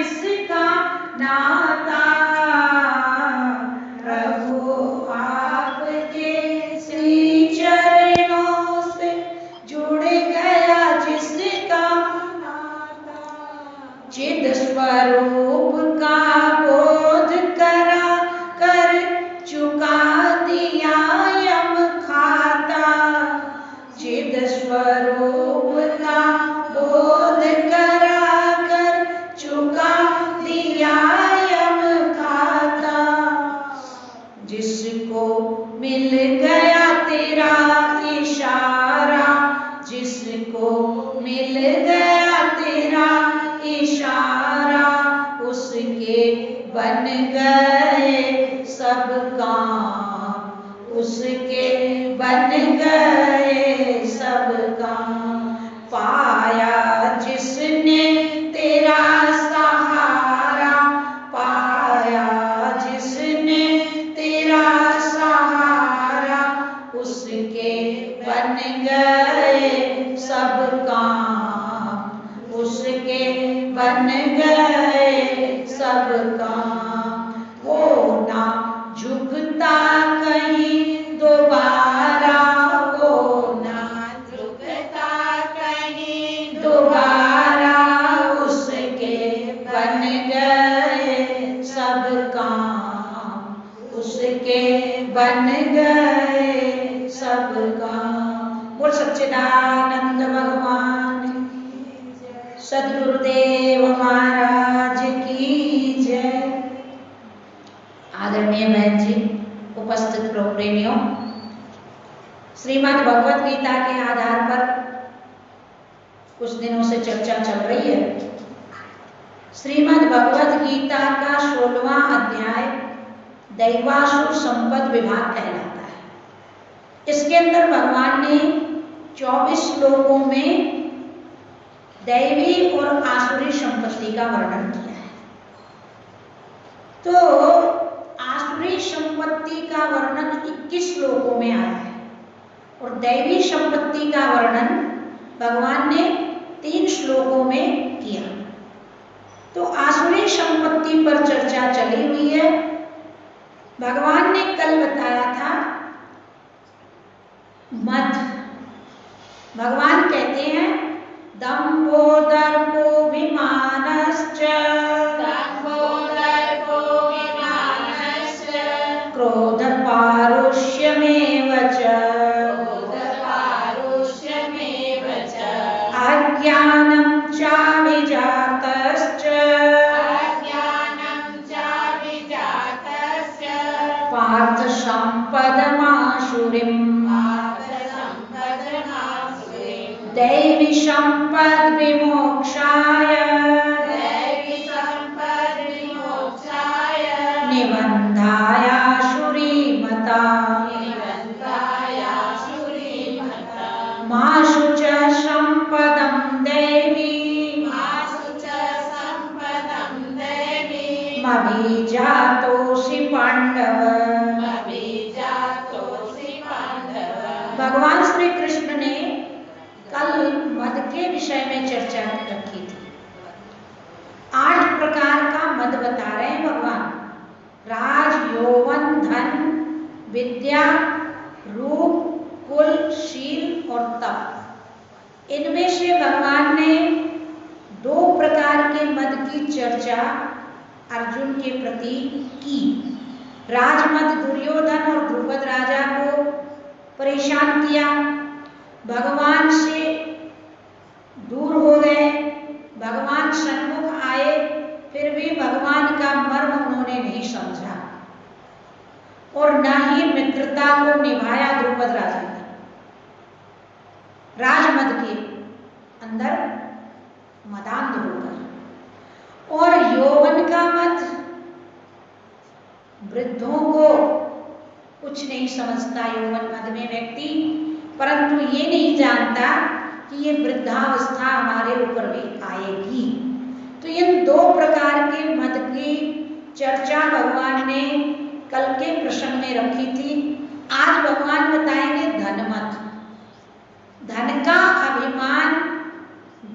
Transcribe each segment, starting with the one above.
जिसका नाता, प्रभु आपके श्री चरणों से जुड़ गया जिसका नाता, चिद स्वरूप का बोध करा कर चुका दिया यम खाता, चिद स्वरूप का बोध करा कर चुका दिया यम खाता, जिसको मिल गया तेरा इशारा, जिसको मिल गया तेरा इशारा, उसके बन गए सब काम, उसके बन गए सब काम, पाया जिसने तेरा सहारा, पाया जिसने तेरा सहारा, उसके बन गए सब काम, उसके बन गए सब काम, वो ना झुकता कहीं दोबारा, वो ना झुकता कहीं दोबारा, उसके बन गए सब काम, उसके बन गए सब काम। बोल सच्चिदानंद भगवान की जय, सद्गुरुदेव महाराज की जय। आदरणीय बहन जी, उपस्थित प्रेमियों, श्रीमद् भगवत गीता के आधार पर कुछ दिनों से चर्चा चल रही है। श्रीमद् भगवत गीता का 16वां अध्याय दैवासुर संपद विभाग कहलाता है। इसके अंदर भगवान ने 24 श्लोकों में दैवी और आसुरी संपत्ति का वर्णन किया है। तो आसुरी संपत्ति का वर्णन 21 श्लोकों में आया है और दैवी संपत्ति का वर्णन भगवान ने 3 श्लोकों में किया। तो आसुरी संपत्ति पर चर्चा चली हुई है। भगवान ने कल बताया था मद। भगवान कहते हैं दम्भो दर्पोऽभिमानश्च, क्रोध पारुष्यमेव च, अज्ञानं चाभिजातश्च, पार्थ सम्पदमासुरीम्, दैवी सम्पद् विमोक्षाय, निबन्धायासुरीमता, मासु च सम्पदं दैवी, मभिजातोऽसि पाण्डव। भगवान श्री कृष्ण ने कल मद के विषय में चर्चा रखी थी। 8 प्रकार का मद बता रहे हैं भगवान। राज, यौवन, धन, विद्या, रूप, कुल, शील और तप। इनमें से भगवान ने 2 प्रकार के मद की चर्चा अर्जुन के प्रति की। राजमद दुर्योधन और द्रुपद राजा को परेशान किया, भगवान से दूर हो गए, भगवान सन्मुख आए, फिर भी भगवान का मर्म उन्होंने नहीं समझा और न ही मित्रता को निभाया द्रुपद राजा ने। राजमद के अंदर मदान्ध होकर, और यौवन का मद वृद्धों को कुछ नहीं समझता यौवन मद में व्यक्ति, परंतु ये नहीं जानता कि ये वृद्धावस्था हमारे ऊपर भी आएगी। तो इन 2 प्रकार के मद की चर्चा भगवान ने कल के प्रसंग में रखी थी। आज भगवान बताएंगे धन मद। धन का अभिमान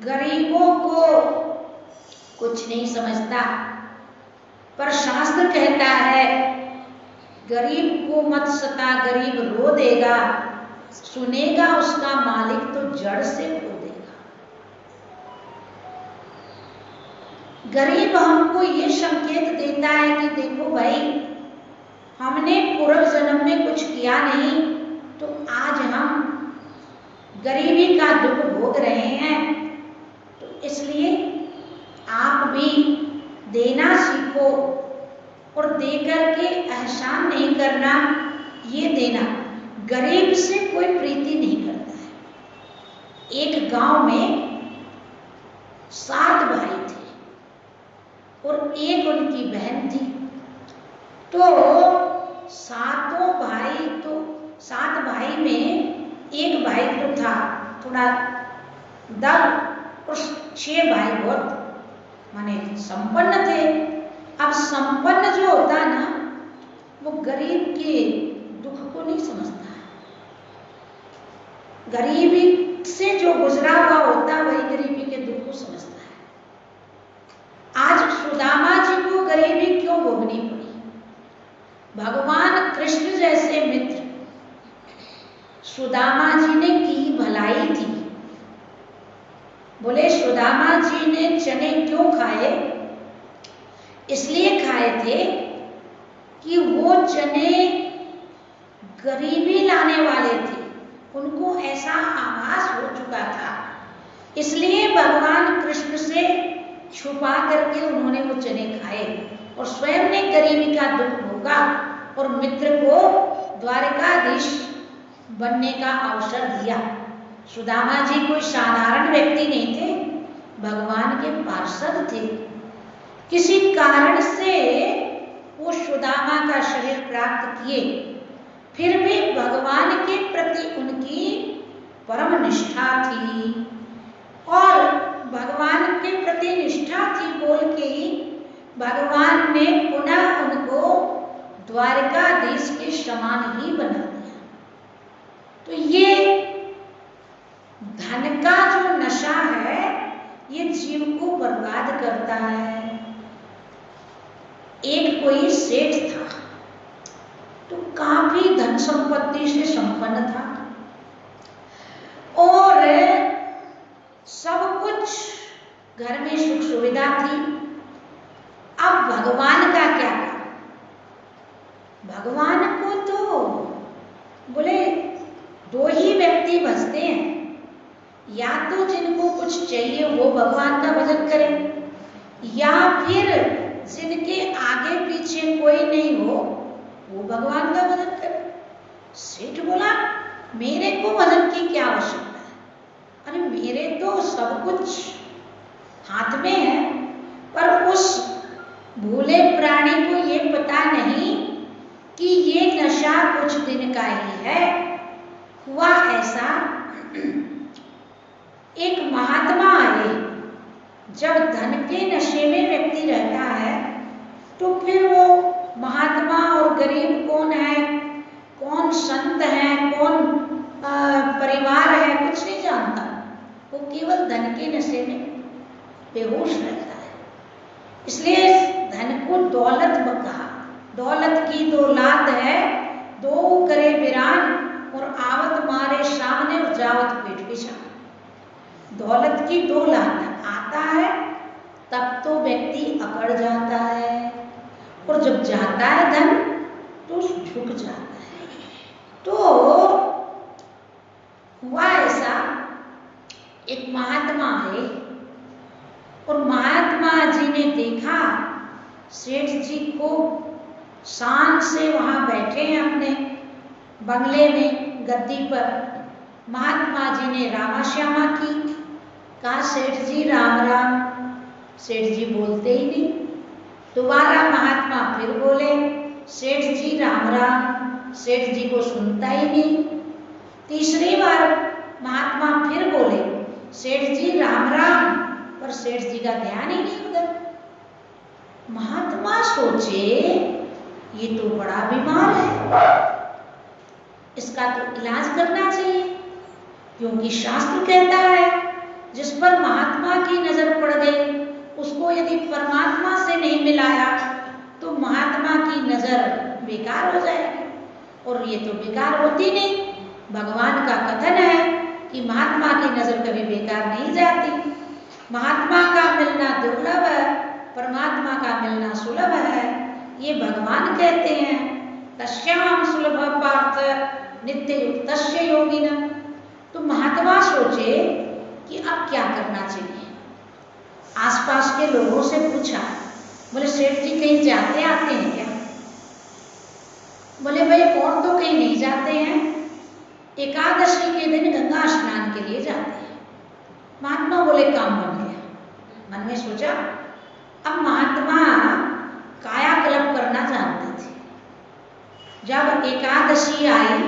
गरीबों को कुछ नहीं समझता। पर शास्त्र कहता है गरीब को मत सता, गरीब रो देगा, सुनेगा उसका मालिक तो जड़ से खो देगा। गरीब हमको ये संकेत देता है कि देखो भाई, हमने पूर्व जन्म में कुछ किया नहीं तो आज हम गरीबी का दुख भोग रहे हैं। तो इसलिए आप भी देना सीखो और देकर के एहसान नहीं करना, ये देना। गरीब से कोई प्रीति नहीं करता है। एक गांव में 7 भाई थे और एक उनकी बहन थी। तो 7 भाई में एक भाई तो था थोड़ा दग और 6 भाई बहुत माने संपन्न थे। अब संपन्न जो होता है ना, वो गरीब के दुख को नहीं समझता है। गरीबी से जो गुजरा हुआ होता है वही गरीबी के दुख को समझता है। आज सुदामा जी को गरीबी क्यों भोगनी पड़ी? भगवान कृष्ण जैसे मित्र सुदामा जी ने की भलाई थी। बोले सुदामा जी ने चने क्यों खाए? इसलिए खाए थे कि वो चने गरीबी लाने वाले थे, उनको ऐसा आभास हो चुका था। इसलिए भगवान कृष्ण से छुपा करके उन्होंने वो चने खाए और स्वयं ने गरीबी का दुख भोगा और मित्र को द्वारकाधीश बनने का अवसर दिया। सुदामा जी कोई साधारण व्यक्ति नहीं थे, भगवान के पार्षद थे। किसी कारण से वो सुदामा का शरीर प्राप्त किए, फिर भी भगवान के प्रति उनकी परम निष्ठा थी और भगवान के प्रति निष्ठा थी बोल के ही भगवान ने पुनः उनको द्वारकाधीश के समान ही बना दिया। तो ये धन का जो नशा है ये जीव को बर्बाद करता है। एक कोई सेठ था तो काफी धन संपत्ति से संपन्न था और सब कुछ घर में सुख सुविधा थी। अब भगवान का क्या काम? भगवान को तो बोले 2 ही व्यक्ति बचते हैं, या तो जिनको कुछ चाहिए वो भगवान का भजन करें, या फिर जिनके आगे पीछे कोई नहीं हो वो भगवान का भजन करे। सेठ बोला मेरे को भजन की क्या आवश्यकता है? अरे मेरे तो सब कुछ हाथ में है। पर उस भूले प्राणी को ये पता नहीं कि ये नशा कुछ दिन का ही है। हुआ ऐसा, एक महात्मा आए। जब धन के नशे में व्यक्ति रहता है तो फिर वो महात्मा और गरीब कौन है, कौन संत है, कौन परिवार है, कुछ नहीं जानता। वो केवल धन के नशे में बेहोश रहता है। इसलिए धन को दौलत कहा। दौलत की 2 लात है, 2 करे बिरान और आवत मारे सामने और जावत पेट पिछान। दौलत की 2 लात आता है तब तो व्यक्ति अकड़ जाता है और जब जाता है धन तो झुक जाता है। तो हुआ ऐसा, एक महात्मा है और महात्मा जी ने देखा सेठ जी को शान से वहां बैठे हैं अपने बंगले में गद्दी पर। महात्मा जी ने रामा श्यामा की, कहा सेठ जी राम राम। सेठ जी बोलते ही नहीं। दोबारा महात्मा फिर बोले सेठ जी राम राम। सेठ जी को सुनता ही नहीं। तीसरी बार महात्मा फिर बोले सेठ जी राम राम, पर सेठ जी का ध्यान ही नहीं उधर। महात्मा सोचे ये तो बड़ा बीमार है, इसका तो इलाज करना चाहिए, क्योंकि शास्त्र कहता है जिस पर महात्मा की नजर पड़ गई उसको यदि परमात्मा से नहीं मिलाया तो महात्मा की नजर बेकार हो जाएगी, और ये तो बेकार होती नहीं। भगवान का कथन है कि महात्मा की नजर कभी बेकार नहीं जाती। महात्मा का मिलना दुर्लभ है, परमात्मा का मिलना सुलभ है, ये भगवान कहते हैं। तस्याम सुलभ पार्थ नित्य युक्तस्य योगिना। तो महात्मा सोचे कि अब क्या करना चाहिए। आसपास के लोगों से पूछा, बोले सेठ जी कहीं जाते आते हैं क्या? बोले भाई और तो कहीं नहीं जाते हैं, एकादशी के दिन गंगा स्नान के लिए जाते हैं। महात्मा बोले काम बन गया। मन में सोचा अब महात्मा कायाकल्प करना जानते थे। जब एकादशी आई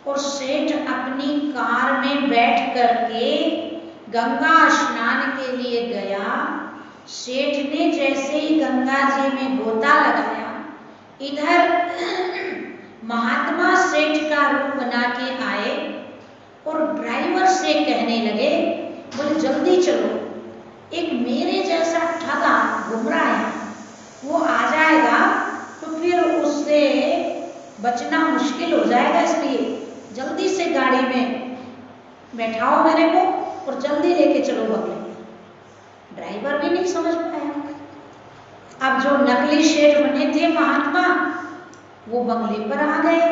और सेठ अपनी कार में बैठ करके गंगा स्नान के लिए गया, सेठ ने जैसे ही गंगा जी में गोता लगाया, इधर महात्मा सेठ का रूप बना के आए और ड्राइवर से कहने लगे, बोले जल्दी चलो, एक मेरे जैसा ठगा घूम रहा है, वो आ जाएगा तो फिर उससे बचना मुश्किल हो जाएगा, इसलिए जल्दी से गाड़ी में बैठाओ मेरे को और जल्दी लेके चलो बंगले। ड्राइवर भी नहीं समझ पाया। अब जो नकली सेठ बने थे महात्मा, वो बंगले पर आ गए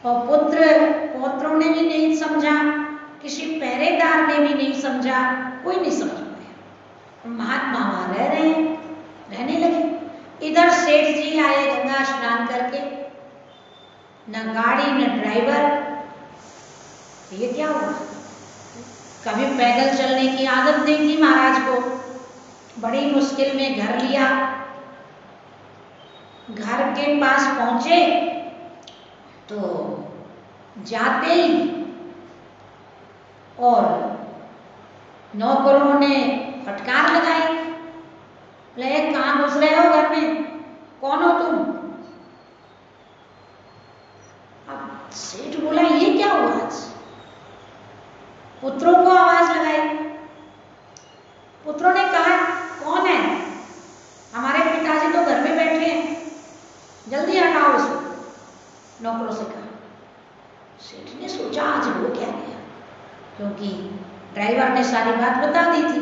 और पौत्रों ने भी नहीं समझा, किसी पहरेदार ने भी नहीं समझा, कोई नहीं समझ पाया। महात्मा वहां रह रहे हैं, रहने लगे। इधर सेठ जी आए गंगा स्नान करके, न गाड़ी न ड्राइवर। ये क्या हुआ? कभी पैदल चलने की आदत नहीं थी महाराज को, बड़ी मुश्किल में घर लिया। घर के पास पहुंचे तो जाते ही और नौकरों ने फटकार लगाई, बोले कहाँ घुस रहे हो घर में, कौन हो तुम? अब सेठ बोला ये क्या हुआ आज? पुत्रों को आवाज लगाई। पुत्रों ने कहा कौन है? हमारे पिताजी तो घर में बैठे हैं, जल्दी हटाओ इसको। नौकरों से कहा। सेठ ने सोचा आज हो क्या गया, क्योंकि ड्राइवर ने सारी बात बता दी थी।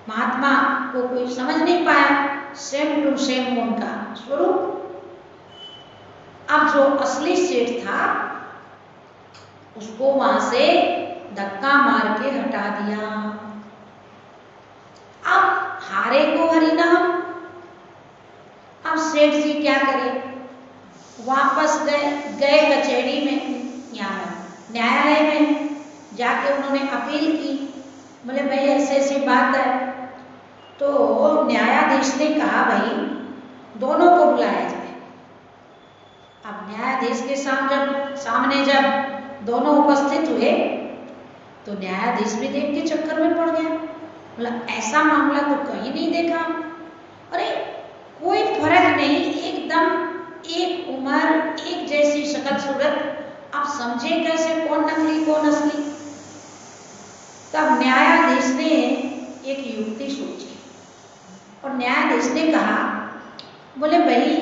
महात्मा को कोई समझ नहीं पाया, सेम टू सेम उनका स्वरूप। अब जो असली सेठ था उसको वहां से धक्का मार के हटा दिया। अब हारे को हरिनाम। अब सेठ जी क्या करे, वापस गए कचहरी में, यहाँ न्यायालय में जाके उन्होंने अपील की। बोले भाई ऐसे ऐसी बात है। तो न्यायाधीश ने कहा भाई दोनों को बुलाया जाए। अब न्यायाधीश के सामने जब दोनों उपस्थित हुए तो न्यायाधीश भी देख के चक्कर में पड़ गया। बोला ऐसा मामला तो कहीं नहीं देखा। अरे कोई फर्क नहीं, एकदम एक उम्र, एक जैसी शक्ल सूरत, आप समझे कैसे कौन नकली कौन असली? तब न्यायाधीश ने एक युक्ति सोची और न्यायाधीश ने कहा, बोले भाई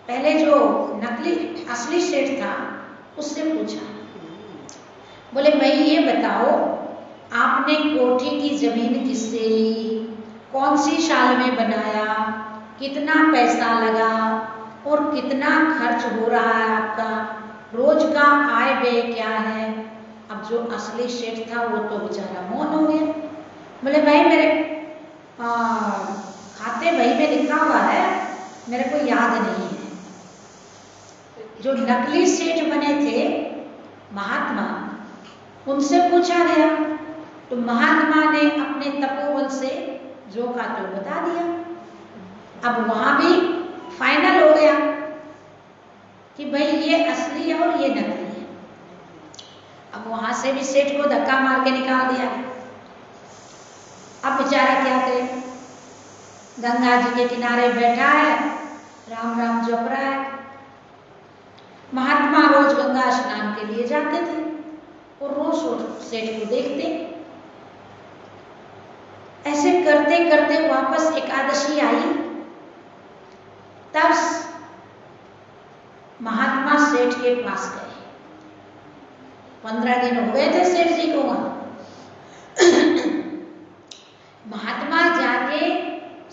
पहले जो नकली असली सेठ था उससे पूछा, बोले भाई ये बताओ आपने कोठी की जमीन किससे ली, कौन सी साल में बनाया, कितना पैसा लगा और कितना खर्च हो रहा है आपका, रोज का आय व्यय क्या है? अब जो असली सेठ था वो तो बेचारा मौन हो गया। बोले भाई मेरे खाते बही में लिखा हुआ है, मेरे को याद नहीं है। जो नकली सेठ बने थे महात्मा, उनसे पूछा गया तो महात्मा ने अपने तपोबल से जो का तो बता दिया। अब वहां भी फाइनल हो गया कि भाई ये असली है और ये नकली है। अब वहां से भी सेठ को धक्का मार के निकाल दिया। अब बेचारा क्या करे, गंगा जी के किनारे बैठा है, राम राम जप रहा है। महात्मा रोज गंगा स्नान के लिए जाते थे और रोज सेठ को देखते। ऐसे करते करते वापस एकादशी आई, तब महात्मा सेठ के पास गए। 15 दिन हो गए थे सेठ जी को वहां। महात्मा जाके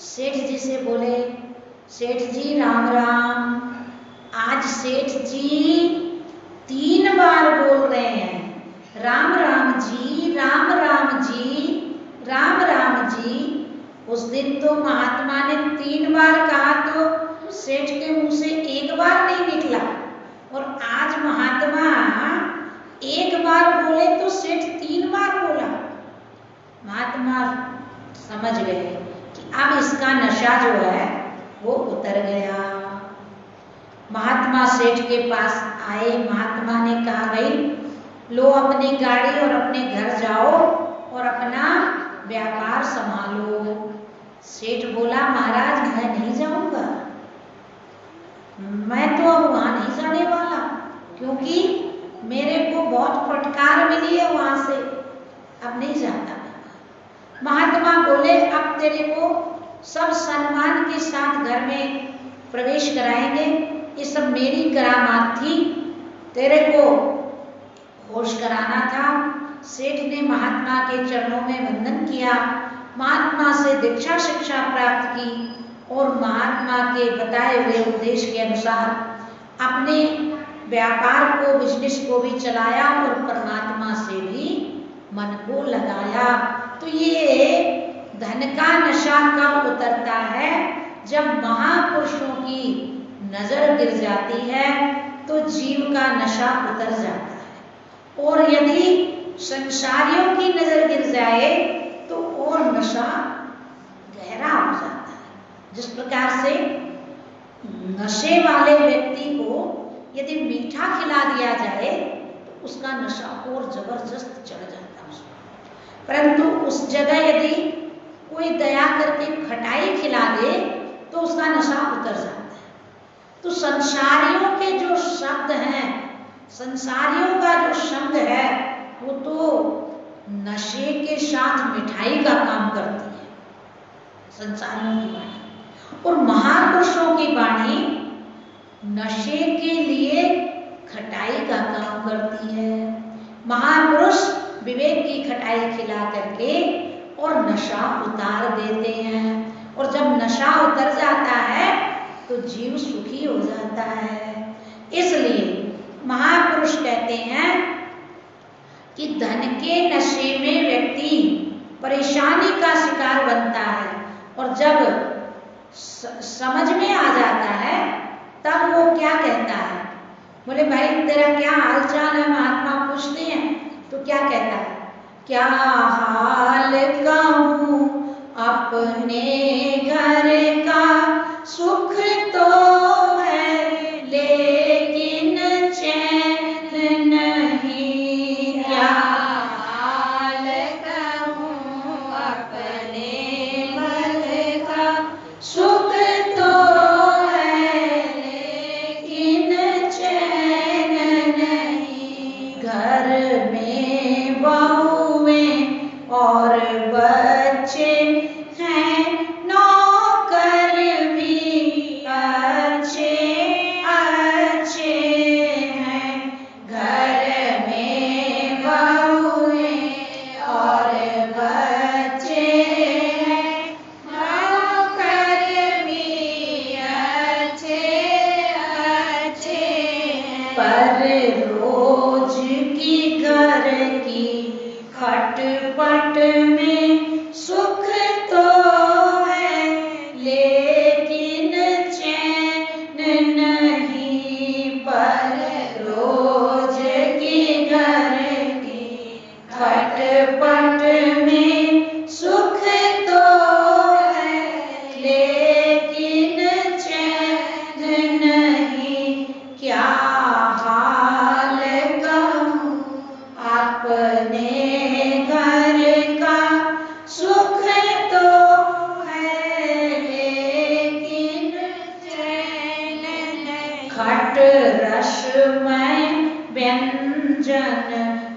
सेठ जी से बोले, सेठ जी राम राम, आज सेठ जी 3 बार बोल रहे हैं राम राम जी, राम राम जी, राम राम जी। उस दिन तो महात्मा ने 3 बार कहा तो सेठ के मुंह से 1 बार नहीं निकला, और आज महात्मा 1 बार बोले तो सेठ 3 बार बोला। महात्मा समझ गए कि अब इसका नशा जो है वो उतर गया। महात्मा सेठ के पास आए। महात्मा ने कहा, भाई लो अपनी गाड़ी और अपने घर जाओ और अपना व्यापार संभालो। सेठ बोला, महाराज मैं नहीं जाऊंगा, मैं तो अब वहां नहीं जाने वाला, क्योंकि मेरे को बहुत फटकार मिली है वहां से, अब नहीं जाता। महात्मा बोले, अब तेरे को सब सम्मान के साथ घर में प्रवेश कराएंगे, ये सब मेरी करामात थी, तेरे को होश कराना था। सेठ ने महात्मा के चरणों में वंदन किया, महात्मा से दीक्षा शिक्षा प्राप्त की और महात्मा के बताए हुए उपदेश के अनुसार अपने व्यापार को, बिजनेस को भी चलाया और परमात्मा से भी मन को लगाया। तो ये धन का नशा कब उतरता है? जब महापुरुषों की नजर गिर जाती है तो जीव का नशा उतर जाता है, और यदि संसारियों की नजर गिर जाए तो और नशा गहरा हो जाता है। जिस प्रकार से नशे वाले व्यक्ति को यदि मीठा खिला दिया जाए तो उसका नशा और जबरदस्त चढ़ जाता है उसको, परंतु उस जगह यदि कोई दया करके खटाई खिला दे तो उसका नशा उतर जाता है। तो संसारियों के जो शब्द हैं, संसारियों का जो शब्द है, वो तो नशे के साथ मिठाई का काम करती है, संसारियों की वाणी। और महापुरुषों की वाणी नशे के लिए खटाई का काम करती है। महापुरुष विवेक की खटाई खिला करके और नशा उतार देते हैं, और जब नशा उतर जाता है तो जीव सुखी हो जाता है। इसलिए महापुरुष कहते हैं कि धन के नशे में व्यक्ति परेशानी का शिकार बनता है, और जब समझ में आ जाता है तब वो क्या कहता है, बोले भाई तेरा क्या हाल चाल है, महात्मा पूछते हैं तो क्या कहता है, क्या हाल कहूँ अपने घर का, सुख तो है लेकिन चैन नहीं, क्या हाल कहूँ अपने घर का, सुख तो है लेकिन चैन नहीं, घर में बहुएं और बच्चे हैं, नौकर भी अच्छे अच्छे हैं, घर में बहुएं और बच्चे हैं, नौकर भी अच्छे अच्छे हैं, पर रोज की घर की खटपट में सुख तो है लेकिन चैन नहीं, पर रोज की घर की खटपट में सुख तो है लेकिन चैन नहीं, क्या हाल कहूँ अपने घर का, सुख तो है लेकिन चैन नहीं, खट रसमय व्यंजन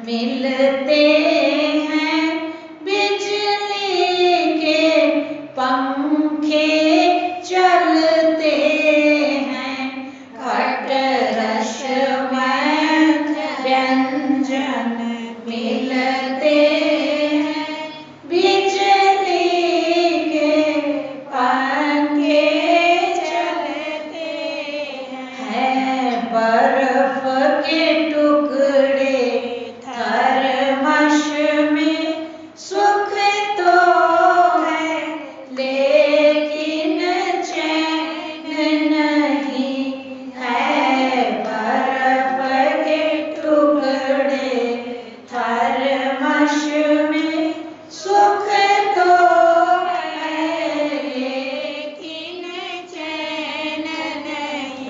मिलते हैं, बिजली के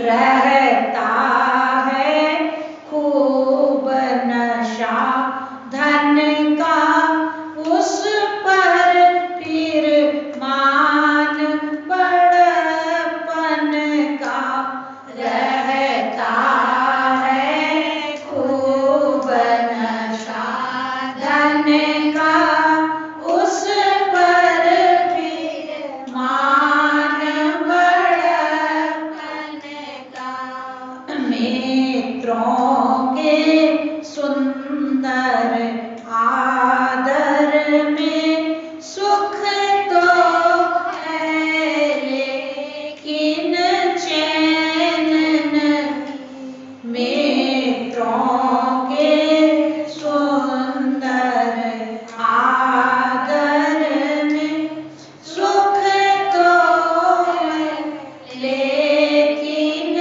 रहता है खूब नशा धन का, उस पर फिर मान बड़पन का। रहता है खूब नशा धन का, उस पर फिर मान बड़पन का। मित्रों के सुंदर आदर में सुख तो है, लेकिन चैन नहीं। मित्रों के सुंदर आदर में सुख तो है, लेकिन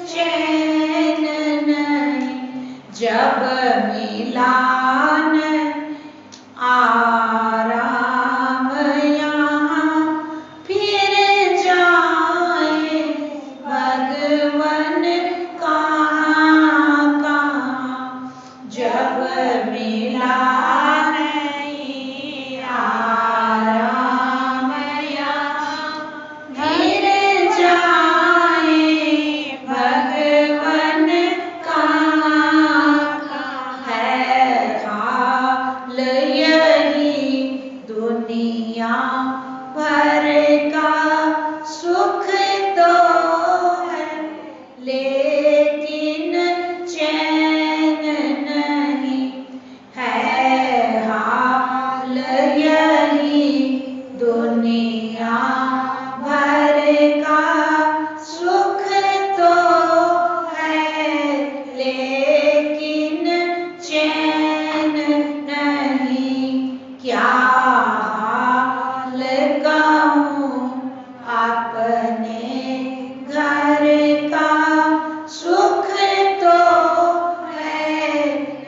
चैन नहीं। जब मिलान आराम यहाँ फिर जाए भगवन कहाँ कहाँ। जब मिलान आराम यहाँ फिर जाए भगवन कहाँ कहाँ। है हाल यही दुनिया भर का, सुख तो है, लेकिन चैन नहीं। है हाल यही दुनिया भर का, सुख तो है, लेकिन चैन नहीं। क्या हाल कहूँ अपने घर का, सुख तो है,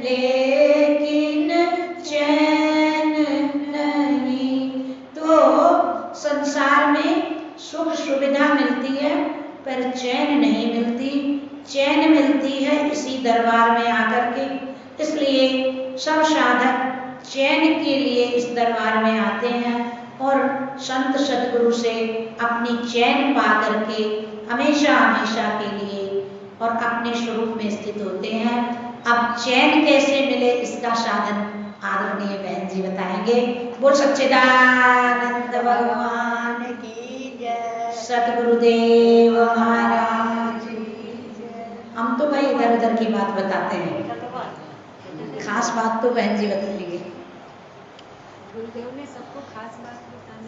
लेकिन चैन नहीं। तो संसार में सुख सुविधा मिलती है पर चैन नहीं मिलती। चैन मिलती है इसी दरबार में आकर के। इसलिए सब साधक चैन के लिए इस दरबार में आते हैं और संत सतगुरु से अपनी चैन पा करके हमेशा हमेशा के लिए और अपने स्वरूप में स्थित होते हैं। अब चैन कैसे मिले इसका साधन आदरणीय बहन जी बताएंगे। बोल सच्चिदानंद भगवान की जय, सतगुरुदेव महाराज की जय। हम तो भाई इधर उधर की बात बताते हैं, खास बात तो बहन जी बताएंगे। गुरुदेव ने सबको खास बात बतानी